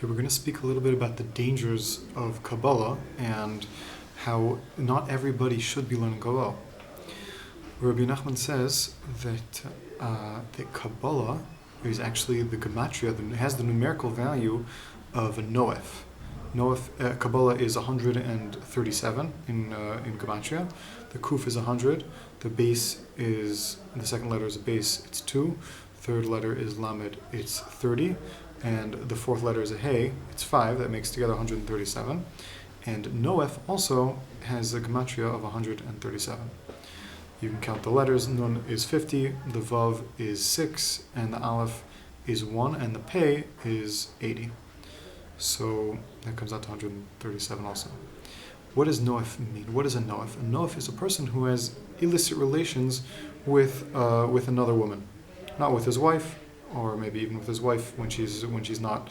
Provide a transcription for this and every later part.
Okay, we're going to speak a little bit about the dangers of Kabbalah and how not everybody should be learning Kabbalah. Rabbi Nachman says that Kabbalah is actually the gematria, has the numerical value of a Niuf. Kabbalah is 137 in gematria. The kuf is 100. The second letter is a base, it's 2. Third letter is lamed, it's 30. And the fourth letter is a hey, it's 5. That makes together 137. And Niuf also has a gematria of 137. You can count the letters. Nun is 50, the vav is 6, and the aleph is 1, and the pei is 80. So that comes out to 137 also. What does Niuf mean? What is a Niuf? A Niuf is a person who has illicit relations with another woman, not with his wife, or maybe even with his wife when she's not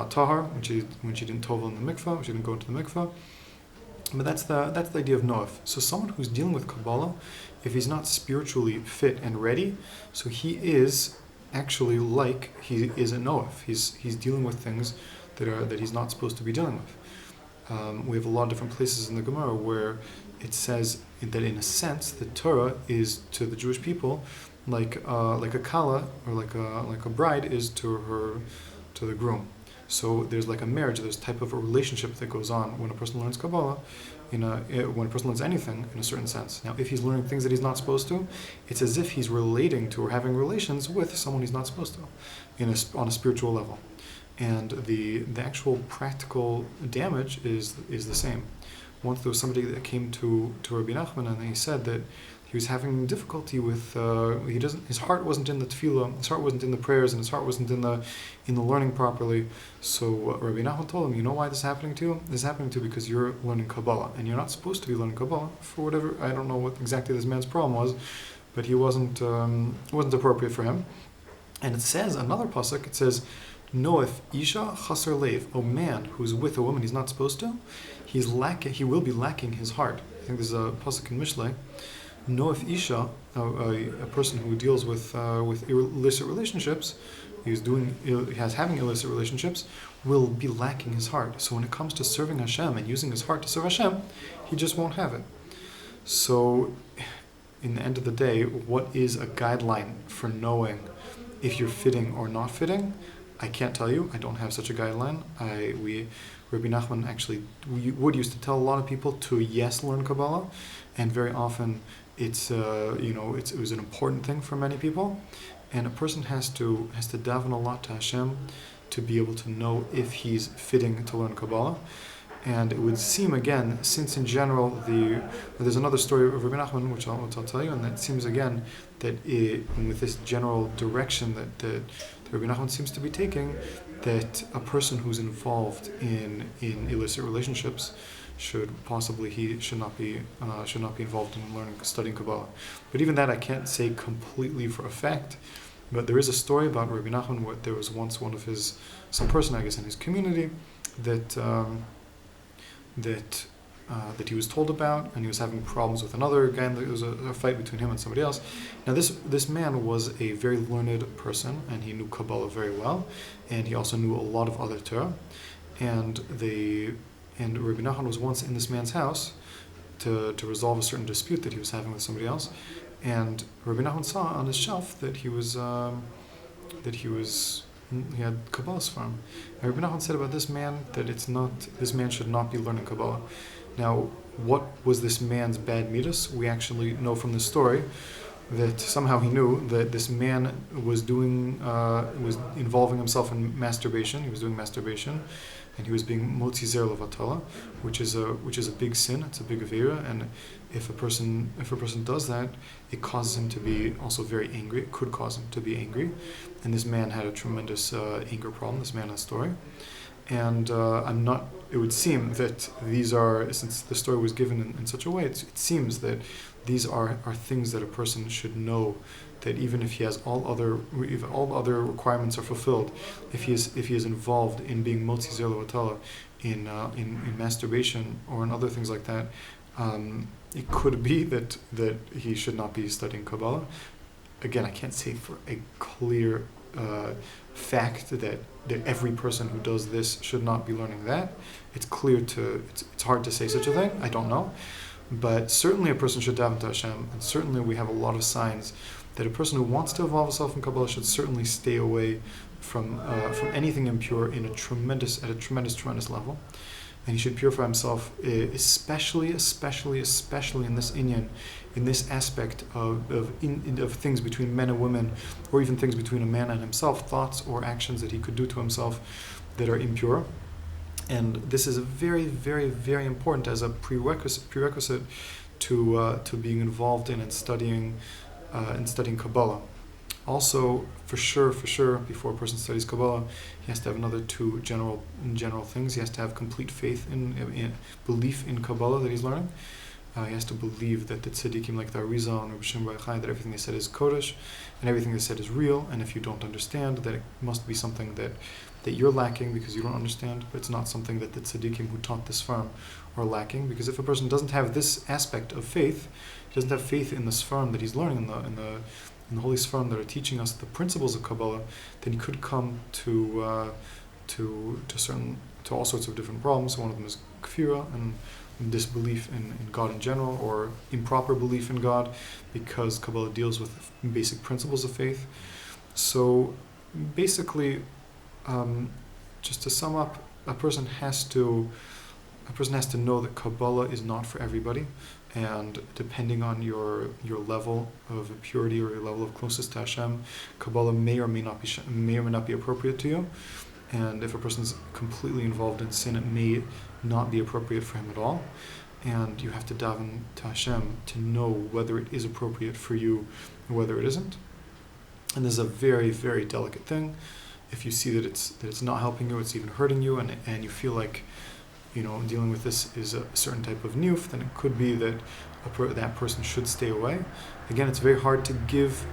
tahar, when she didn't tovel in the mikvah, she didn't go into the mikvah. But that's the idea of Niuf. So someone who's dealing with Kabbalah, if he's not spiritually fit and ready, so he is actually like he is a Niuf. He's dealing with things that he's not supposed to be dealing with. We have a lot of different places in the Gemara where it says that in a sense the Torah is to the Jewish people like a kala or like a bride is to the groom. So there's like a marriage, there's a type of a relationship that goes on when a person learns Kabbalah, when a person learns anything in a certain sense. Now, if he's learning things that he's not supposed to, it's as if he's relating to or having relations with someone he's not supposed to, on a spiritual level. And the actual practical damage is the same. Once there was somebody that came to Rabbi Nachman and he said that he was having difficulty with his heart wasn't in the tefillah, his heart wasn't in the prayers, and his heart wasn't in the learning properly. So Rabbi Nachman told him, you know why this is happening to you? This is happening to you because you're learning Kabbalah, and you're not supposed to be learning Kabbalah for whatever. I don't know what exactly this man's problem was, but he wasn't appropriate for him. And it says another pasuk. It says, Niuf isha chaser lev. A man who's with a woman he's not supposed to, he will be lacking his heart. I think there's a pasuk in Mishlei. Niuf isha, a person who deals with illicit relationships, having illicit relationships, will be lacking his heart. So when it comes to serving Hashem and using his heart to serve Hashem, he just won't have it. So, in the end of the day, what is a guideline for knowing if you're fitting or not fitting? I can't tell you. I don't have such a guideline. Rabbi Nachman actually would used to tell a lot of people to learn Kabbalah, and very often it was an important thing for many people, and a person has to daven a lot to Hashem to be able to know if he's fitting to learn Kabbalah. And it would seem again, since in general there's another story of Rabbi Nachman which I'll tell you, and that seems again that with this general direction that Rabbi Nachman seems to be taking, that a person who's involved in illicit relationships should not be involved in studying Kabbalah. But even that I can't say completely for a fact. But there is a story about Rabbi Nachman where there was once some person I guess in his community that he was told about, and he was having problems with another guy, and there was a fight between him and somebody else. Now this man was a very learned person, and he knew Kabbalah very well, and he also knew a lot of other Torah, and Rabbi Nachman was once in this man's house to resolve a certain dispute that he was having with somebody else, and Rabbi Nachman saw on his shelf that he had Kabbalah's for him. And Rabbi Nachman said about this man that this man should not be learning Kabbalah. Now, what was this man's bad midas? We actually know from the story that somehow he knew that this man was involving himself in masturbation. He was doing masturbation, and he was being motzi zer levatala, which is a big sin. It's a big avera, and if a person does that, it causes him to be also very angry. It could cause him to be angry, and this man had a tremendous anger problem. This man in the story, and it would seem that these are, since the story was given in such a way, it seems that these are things that a person should know, that even if he has all other requirements are fulfilled, if he is involved in being motzi zer levatala, in masturbation or in other things like that, it could be that he should not be studying Kabbalah. Again, I can't say for a clear fact that every person who does this should not be learning that. It's clear to it's hard to say such a thing. I don't know, but certainly a person should daven to Hashem, and certainly we have a lot of signs that a person who wants to involve himself in Kabbalah should certainly stay away from anything impure at a tremendous level, and he should purify himself, especially in this inyan, in this aspect of things between men and women, or even things between a man and himself, thoughts or actions that he could do to himself that are impure. And this is a very, very, very important as a prerequisite to being involved in and studying Kabbalah. Also, for sure, before a person studies Kabbalah, he has to have another two general things. He has to have complete faith in belief in Kabbalah that he's learning. He has to believe that the tzaddikim like the Arizal and Rabbi Shimon Bar Yochai, that everything they said is kodesh, and everything they said is real. And if you don't understand, that it must be something that you're lacking because you don't understand, but it's not something that the tzaddikim who taught this farm are lacking. Because if a person doesn't have this aspect of faith, he doesn't have faith in the Sfarim that he's learning, in the Holy Sfarim that are teaching us the principles of Kabbalah, then he could come to all sorts of different problems. One of them is kfira, and disbelief in God in general, or improper belief in God, because Kabbalah deals with basic principles of faith. So basically, just to sum up, a person has to know that Kabbalah is not for everybody, and depending on your level of purity or your level of closeness to Hashem, Kabbalah may or may not be appropriate to you. And if a person's completely involved in sin, it may not be appropriate for him at all. And you have to daven to Hashem to know whether it is appropriate for you or whether it isn't. And this is a very, very delicate thing. If you see that it's not helping you, it's even hurting you, and you feel like, dealing with this is a certain type of niuf, then it could be that that person should stay away. Again, it's very hard to give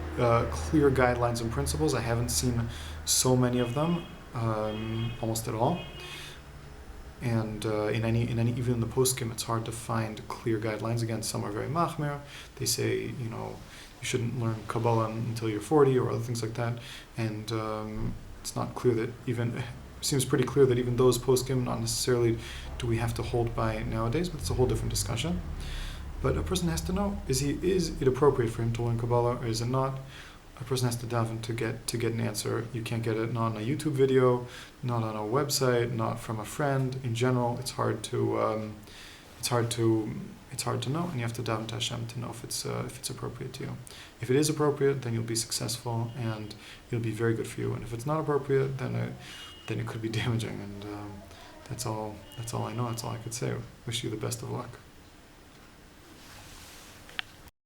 clear guidelines and principles. I haven't seen so many of them, almost at all. And in any even in the poskim, it's hard to find clear guidelines. Again, some are very machmir. They say you shouldn't learn Kabbalah until you're 40 or other things like that. And it's not clear that seems pretty clear that even those poskim, not necessarily do we have to hold by nowadays, but it's a whole different discussion. But a person has to know, is it appropriate for him to learn Kabbalah, or is it not? A person has to daven to get an answer. You can't get it not on a YouTube video, not on a website, not from a friend. In general, it's hard to know, and you have to daven to Hashem to know if it's appropriate to you. If it is appropriate, then you'll be successful and it'll be very good for you. And if it's not appropriate, then it could be damaging. And that's all I know. That's all I could say. Wish you the best of luck.